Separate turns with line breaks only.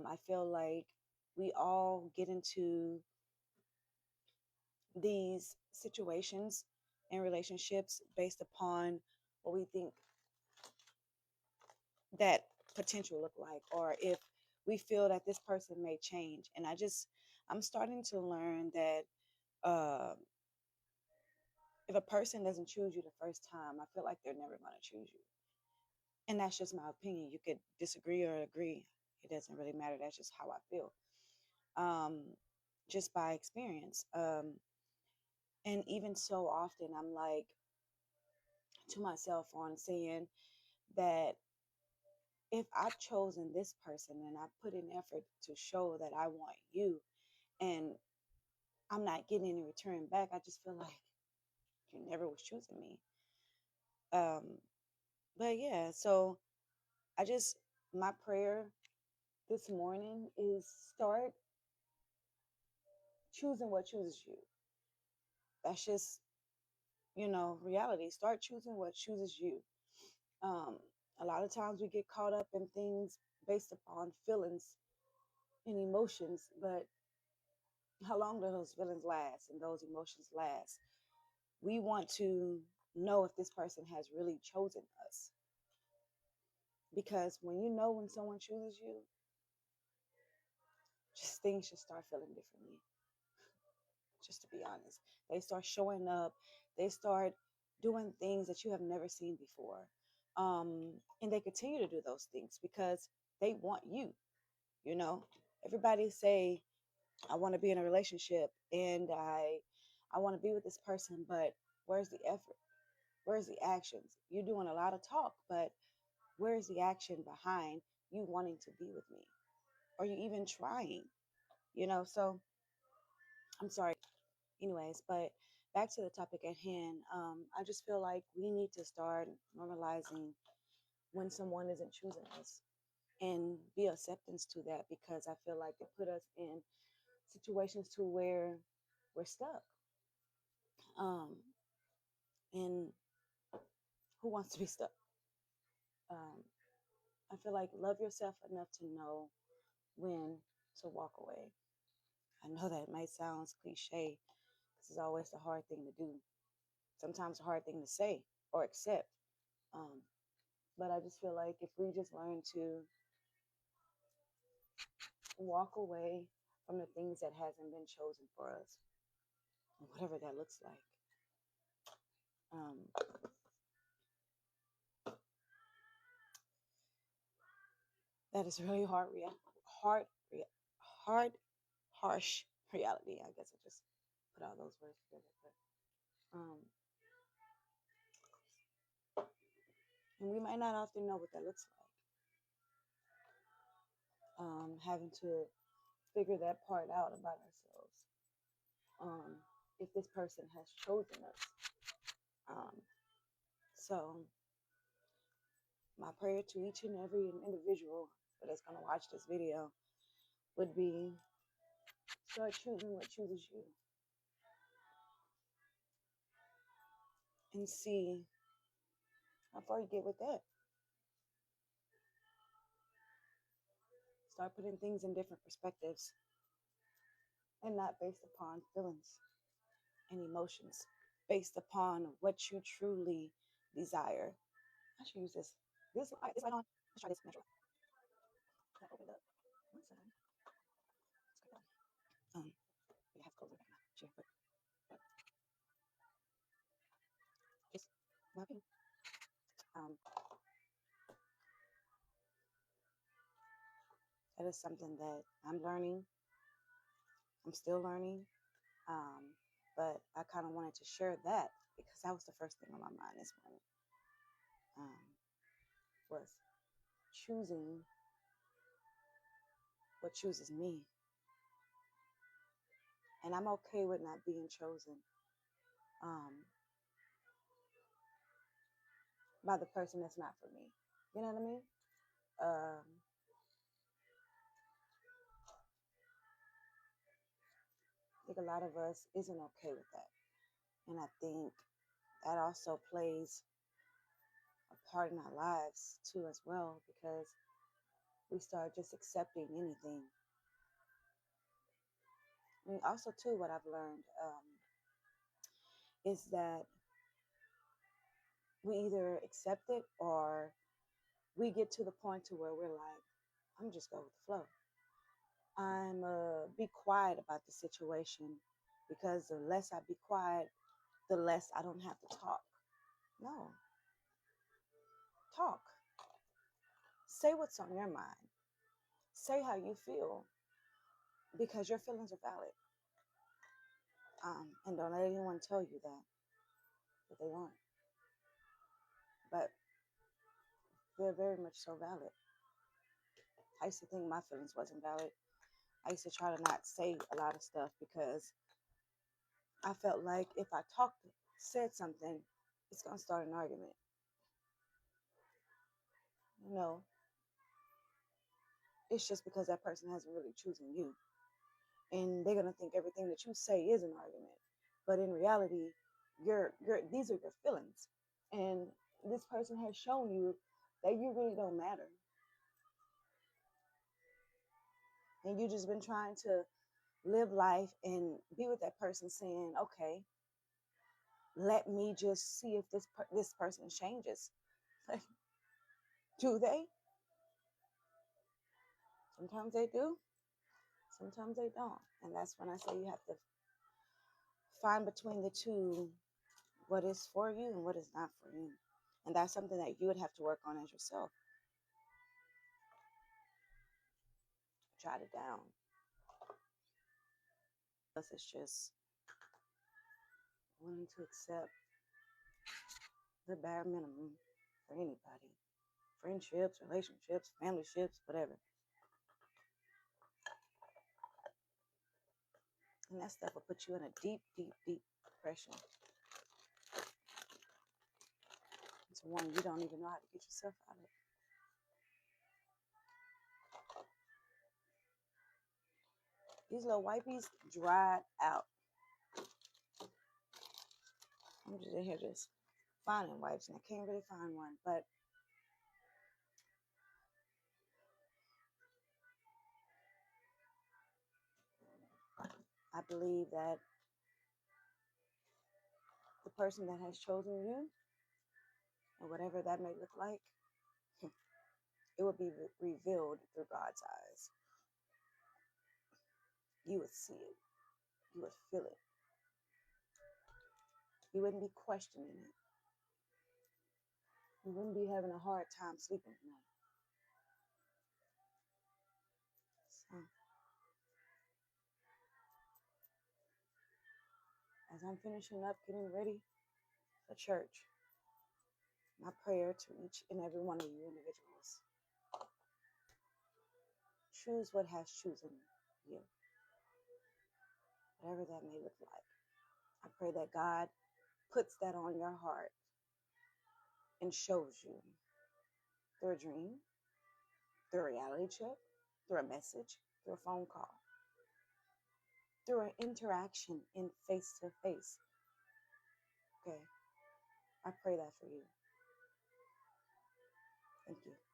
I feel like we all get into these situations and relationships based upon what we think that potential look like, or if we feel that this person may change. And I'm starting to learn that uh, if a person doesn't choose you the first time, I feel like they're never going to choose you. And that's just my opinion. You could disagree or agree. It doesn't really matter. That's just how I feel. Um, just by experience. And even so often, I'm like to myself on saying that if I've chosen this person and I put in effort to show that I want you, and I'm not getting any return back, I just feel like you never was choosing me. Um, but yeah, so I just, my prayer this morning is start choosing what chooses you. That's just, reality. Start choosing what chooses you. Um, a lot of times we get caught up in things based upon feelings and emotions, but how long do those feelings last and those emotions last? We want to know if this person has really chosen us, because when you know when someone chooses you, just things just start feeling differently. Just to be honest, they start showing up, they start doing things that you have never seen before, and they continue to do those things because they want you. You know, everybody say, I want to be in a relationship and I want to be with this person, but where's the effort? Where's the actions? You're doing a lot of talk, but where's the action behind you wanting to be with me? Are you even trying? So I'm sorry. Anyways, but back to the topic at hand. I just feel like we need to start normalizing when someone isn't choosing us and be acceptance to that, because I feel like it put us in situations to where we're stuck. Um, and who wants to be stuck? Um, I feel like love yourself enough to know when to walk away. I know that might sound cliche. This is always the hard thing to do. Sometimes a hard thing to say or accept. Um, but I just feel like if we just learn to walk away from the things that hasn't been chosen for us, whatever that looks like, um, that is really hard, rea- hard, harsh reality. I guess I just put all those words together, but and we might not often know what that looks like. Having to figure that part out about ourselves. If this person has chosen us. Um, so my prayer to each and every individual that's going to watch this video would be start choosing what chooses you and see how far you get with that. Start putting things in different perspectives and not based upon feelings and emotions, based upon what you truly desire. I should use this light on. Let's try this natural. That opened up. One side. Let's go down. You have to close it back now. Chair, but just my opinion. Um, that is something that I'm learning. I'm still learning. Um, but I kind of wanted to share that because that was the first thing on my mind this morning. Was choosing what chooses me, and I'm okay with not being chosen um, by the person that's not for me. You know what I mean? Um, I think a lot of us isn't okay with that, and I think that also plays a part in our lives too as well, because We start just accepting anything. And also, too, what I've learned is that we either accept it or we get to the point to where we're like, I'm just go with the flow. I'm be quiet about the situation because the less I be quiet, the less I don't have to talk. No, talk. Say what's on your mind. Say how you feel because your feelings are valid. And don't let anyone tell you that they won't. But they're very much so valid. I used to think my feelings wasn't valid. I used to try to not say a lot of stuff because I felt like if I said something, it's gonna start an argument. No, it's just because that person hasn't really chosen you, and they're gonna think everything that you say is an argument. But in reality, these are your feelings, and this person has shown you that you really don't matter, and you just been trying to live life and be with that person, saying, "Okay, let me just see if this person changes." Like, do they? Sometimes they do. Sometimes they don't. And that's when I say you have to find between the two what is for you and what is not for you. And that's something that you would have to work on as yourself. Jot it down. Plus, it's just wanting to accept the bare minimum for anybody. Friendships, relationships, family ships, whatever. And that stuff will put you in a deep, deep, deep depression. It's one you don't even know how to get yourself out of. These little wipies dried out. I'm just in here just finding wipes, and I can't really find one. But I believe that the person that has chosen you, or whatever that may look like, it would be revealed through God's eyes. You would see it. You would feel it. You wouldn't be questioning it. You wouldn't be having a hard time sleeping at night. So, as I'm finishing up, getting ready for church, my prayer to each and every one of you individuals: choose what has chosen you, whatever that may look like. I pray that God puts that on your heart and shows you through a dream, through a reality check, through a message, through a phone call, through an interaction in face to face. Okay, I pray that for you. Thank you.